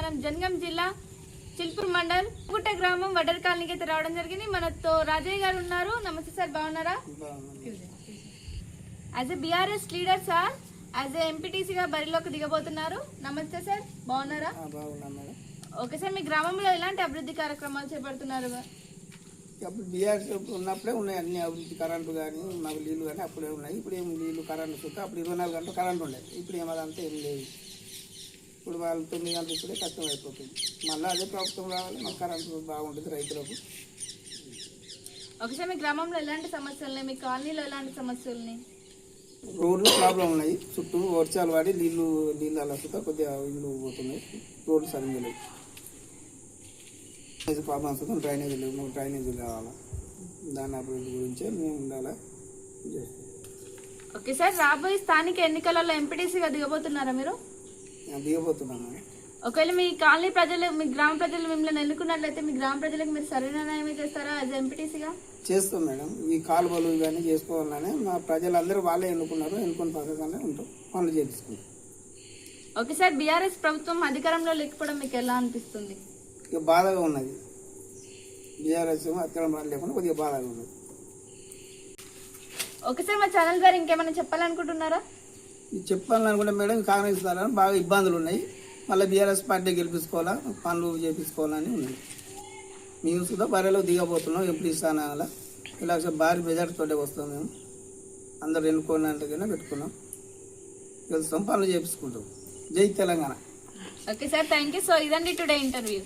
మనం జనగాం జిల్లా చిల్పూర్ మండల్ గుట్ట గ్రామం వడర్ కాలనీకి అయితే రావడం జరిగింది. మనతో రాజయ్య గారు ఉన్నారు. నమస్తే సార్, బాగున్నారా? As a BRS leader sir, as a ఎంపీటీసీగా బరిలోకి దిగబోతున్నారు. నమస్తే సార్, బాగున్నారా? ఓకే సార్, మీ గ్రామంలో ఎలాంటి అభివృద్ధి కార్యక్రమాలు చేపడుతున్నారు? అప్పుడు బీఆర్ఎస్ ఉన్నప్పుడే ఉన్నాయి అన్ని అభివృద్ధి, కరెంటు కానీ మాకు నీళ్ళు కానీ అప్పుడే ఉన్నాయి. ఇప్పుడు ఏం నీళ్ళు కరెంటు చుట్టూ అప్పుడు 24 గంటలు కరెంటు ఉండేది. ఇప్పుడు ఏమదంతా ఏం లేదు. ఇప్పుడు వాళ్ళు 9 గంటలు ఇప్పుడే కష్టం అయిపోతుంది. మళ్ళీ అదే ప్రభుత్వం రావాలి, మాకు కరెంటు బాగుంటుంది రైతులకు. ఓకే సార్, మీ గ్రామంలో ఎలాంటి సమస్యలు ఉన్నాయి? మీ కాలనీలో ఎలాంటి సమస్యలు ఉన్నాయి? రోడ్లు ప్రాబ్లం ఉన్నాయి. చుట్టూ వర్షాలు పడి నీళ్ళు అలా చుట్టూ కొద్దిగా ఇల్లు పోతున్నాయి. రోడ్లు సరిగ్గా లేవు. ప్రాబ్లమ్స్ డ్రైనేజీ లేవు. మాకు డ్రైనేజీ కావాలా, దాని అభివృద్ధి గురించే మేము ఉండాలా. ఓకే సార్, రాబోయే స్థానిక ఎన్నికలలో ఎంపీటీసీగా దిగబోతున్నారా మీరు? దిగబోతున్నాము. ఒకవేళ మీ కాలనీ ప్రజలు, మీ గ్రామ ప్రజలు మిమ్మల్ని ఎన్నుకున్నట్లయితే మీ గ్రామ ప్రజలకు మీరు సరైన న్యాయమే చేస్తారా యాజ్ ఎంపీటీసీగా? చేస్తాం మేడం. ఈ కాలువలు ఇవన్నీ చేసుకోవాలనే మా ప్రజలందరూ వాళ్ళే ఎన్నుకున్నారు. ఎన్నుకున్న పథకాలనే ఉంటాం, పనులు చేపించుకుంటాం. ఓకే సార్, బీఆర్ఎస్ ప్రభుత్వం అధికారంలో లేకపోవడం మీకు ఎలా అనిపిస్తుంది? ఇక బాధగా ఉన్నది. బీఆర్ఎస్ అధికారం లేకుండా కొద్దిగా బాధగా ఉన్నది. ఓకే సార్, మా ఛానల్ ద్వారా ఇంకేమైనా చెప్పాలనుకుంటున్నారా? చెప్పాలనుకుంటే మేడం, కాంగ్రెస్ ద్వారా బాగా ఇబ్బందులు ఉన్నాయి. మళ్ళీ బీఆర్ఎస్ పార్టీ గెలిపించుకోవాలా, పనులు చేపించుకోవాలని ఉన్నాయి. మేము సుధా బరిలో దిగబోతున్నాం. ఎంపీ స్థానాల ఇలా భారీ మెజార్టీతోటే వస్తాం. మేము అందరు ఎన్నుకోవడానికైనా పెట్టుకున్నాం, గెలుస్తాం, పనులు చేపించుకుంటాం. జై Telangana. Okay sir, thank you. So ఇదండి టుడే ఇంటర్వ్యూ.